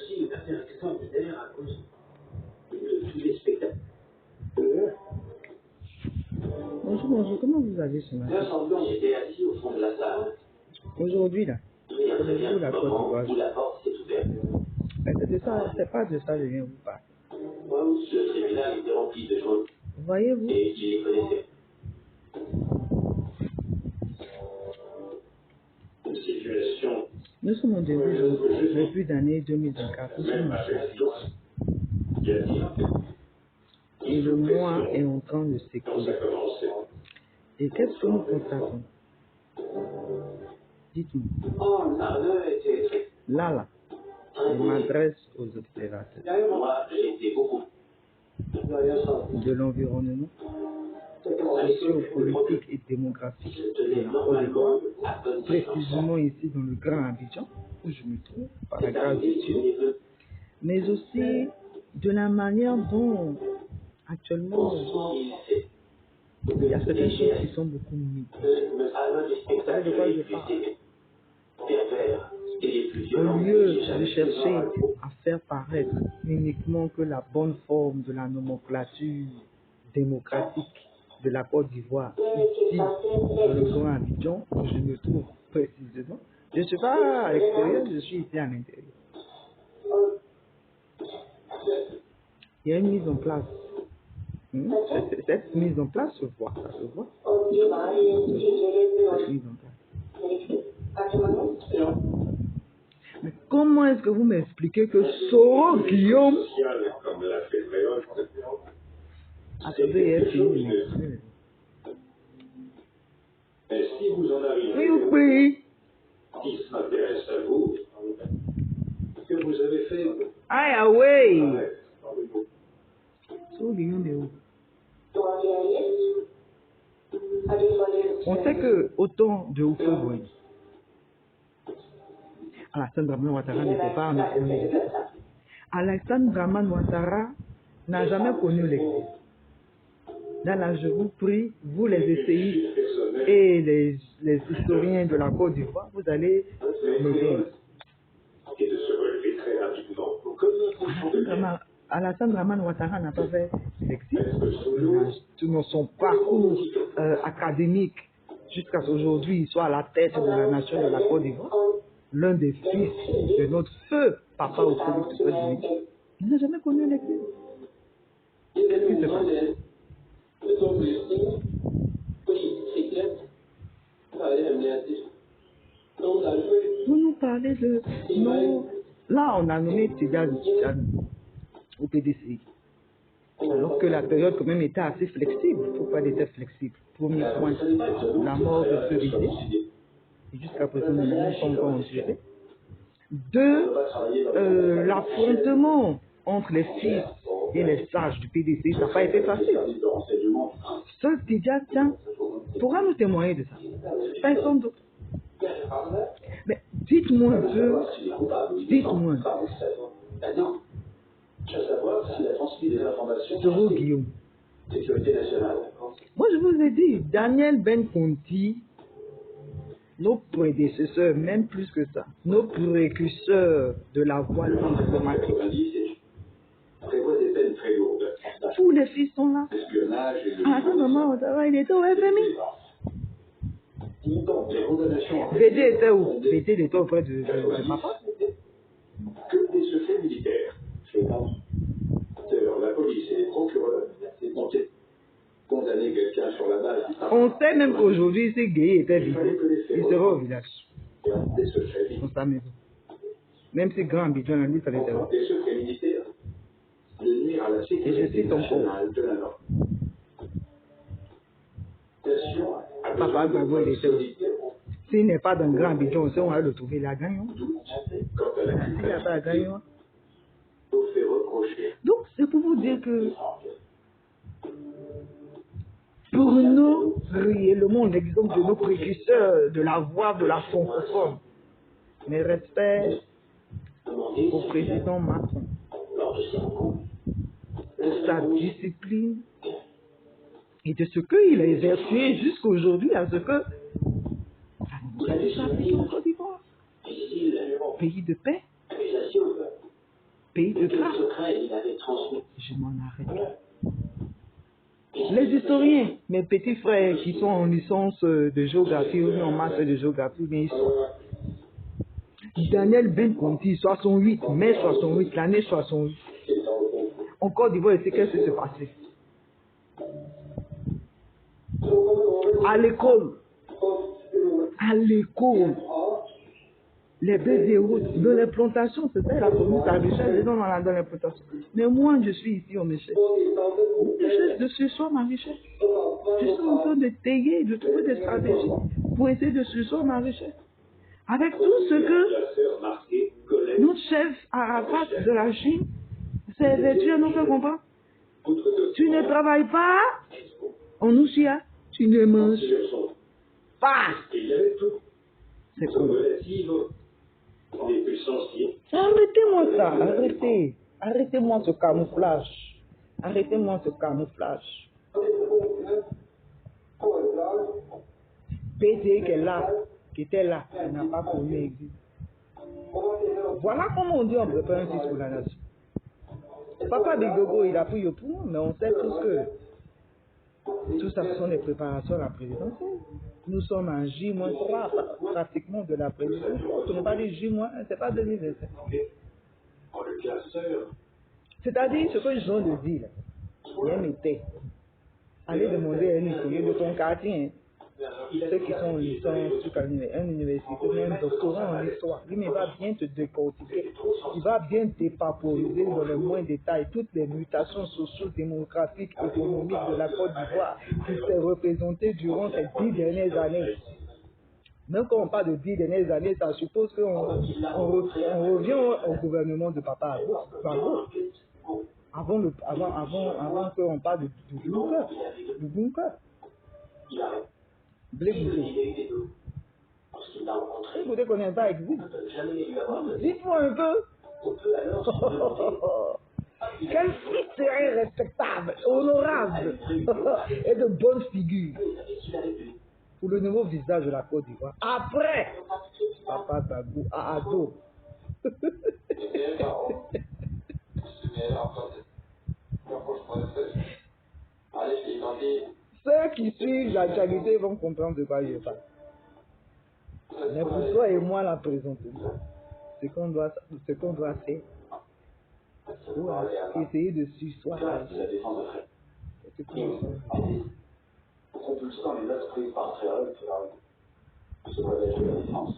aussi une affaire extraordinaire à cause de tous les spectacles. Bonjour, bonjour, comment vous allez ce matin? J'étais assis au fond de la salle. Aujourd'hui, là, connaissez-vous la Côte d'Ivoire? Où la porte s'est ouverte. C'est pas de ça que je viens vous parler. Le tribunal était rempli de choses. Voyez-vous, Et il les connaissait. Une situation. nous sommes au début d'année 2024. Nous sommes en janvier. Et le mois est en train de s'écouler. Et qu'est-ce que nous constatons? Dites-moi. Là, je m'adresse aux observateurs Moi, j'ai été beaucoup. de l'environnement sociopolitique et démographique de la Côte d'Ivoire, précisément ici dans le Grand Abidjan, où je me trouve, par la grâce de Dieu, mais aussi de la manière dont actuellement il y a certaines choses qui sont beaucoup mises. Vous savez de quoi je parle? Au lieu de chercher à faire paraître uniquement que la bonne forme de la nomenclature démocratique de la Côte d'Ivoire, ici, dans le Grand Abidjan, où je me trouve précisément, je ne suis pas à l'extérieur, je suis ici à l'intérieur. Il y a une mise en place. Cette mise en place se voit, ça se voit. Cette mise en place. Mais comment est-ce que vous m'expliquez que Soro Guillaume... Attendez, elle finit. Mais si vous en arrivez Oui. qui s'intéresse à vous, que vous avez fait. Aïe, ah ouais. Soro Guillaume est où? On sait que autant de Houphouët-Boigny, Alassane Dramane Ouattara n'était pas un exil. Alassane Dramane Ouattara n'a jamais connu l'exil. Là, je vous prie, vous les essayistes et les historiens de la Côte d'Ivoire, vous allez m'aider. Et de se relever très rapidement. Alassane Dramane Ouattara n'a pas fait l'exil. Dans son parcours académique jusqu'à aujourd'hui, il soit à la tête de la nation de la Côte d'Ivoire, l'un des fils de notre feu papa au Félix, il n'a jamais connu l'exil. Qu'est-ce qui se passe? Vous nous parlez de... Non. Là, on a nommé Tidjane au PDCI. Alors que la période quand même était assez flexible. Pourquoi elle était flexible? Premier point, la mort de ce lycée. Et jusqu'à présent, nous n'avons pas encore enduré. Deux, l'affrontement entre les fils et les sages du PDCI, ça n'a pas été facile. Seul Tidjane pourra nous témoigner de ça. Personne d'autre. Mais dites-moi un peu, dites-moi. Soro Guillaume. Moi je vous ai dit, Daniel Ben-Conti, nos prédécesseurs, même plus que ça, nos précurseurs de la voie diplomatique. Tous les fils sont là. Ah non, maman, il était au FMI. VD était où? VD était auprès de papa. Que des secrets militaires. La police et les procureurs ont condamné quelqu'un sur la base. On sait même qu'aujourd'hui, si Gueye était vivant, il serait au village. Dans sa maison. Même si Grand Abidjan, lui, ça l'était. Des secrets militaires de nuire à la sécurité nationale de la Nord. Papa Gbagbo, il était où? S'il n'est pas dans Grand Abidjan, on va le trouver là, Gagnon. S'il n'y a pas Gagnon. Donc, c'est pour vous dire que pour nous, réellement, l'exemple de nos précurseurs, de la voix de la francophone, mes respects au président Macron, de sa discipline et de ce qu'il a exercé jusqu'aujourd'hui à ce que la démocratie soit en Côte d'Ivoire, pays de paix, pays de grâce. Je m'en arrête là. Les historiens, mes petits frères qui sont en licence de géographie ou en master de géographie, bien ils sont. Daniel Ben Conti, 68, mai 68, l'année 68. En Côte d'Ivoire, c'est qu'est-ce qui s'est passé? À l'école, les baies des routes, dans les plantations, c'était la commune à Richesse, dans les plantations. Mais moi, je suis ici au Michel. J'essaie de sursoir ma richesse. Je suis en train de tailler, de trouver des stratégies pour essayer de sursoir ma richesse. Avec tout ce que notre chef Arafat de la Chine s'est vêtu à nous faire comprendre. Tu ne travailles pas, on nous suit, tu ne manges pas. C'est cool. Arrêtez-moi ça, arrêtez. Arrêtez-moi ce camouflage. Arrêtez-moi ce camouflage. PT qui est là, qui était là, il n'a pas connu l'exil. Voilà comment on dit on prépare un fils pour la nation. Papa de Gogo, il a pris le pouvoir, mais on sait tous que tout ça, ce sont des préparations à la présidentielle. Nous sommes en J-3 pratiquement de la présidentielle. On ne pas dire J-1, c'est pas 2025. C'est-à-dire ce que je viens de dire, bien m'était. Allez demander à un historien de ton quartier, ceux qui sont en licence, un université, même doctorat en histoire, lui, il va bien te décortiquer, il va bien t'épaporiser dans le moins détail toutes les mutations socio-démographiques, économiques de la Côte d'Ivoire qui s'est représentée durant ces 10 dernières années. Même quand on parle de 10 dernières années, ça suppose qu'on revient au gouvernement de Papa Agbo. Avant qu'on parle du bunker. Blé Goudé. Vous ne connaissez pas existe. Dites-moi un peu. Quel fils serait respectable, honorable et de bonne figure pour le nouveau visage de la Côte d'Ivoire. Après, Papa Agbo à Ado. Ceux qui suivent la charité vont comprendre de quoi je parle. Mais pour toi et moi, la présentation, ce qu'on doit faire, pour essayer de suivre la propulsant les notes prises par Tréol, ce qu'on appelle la défense.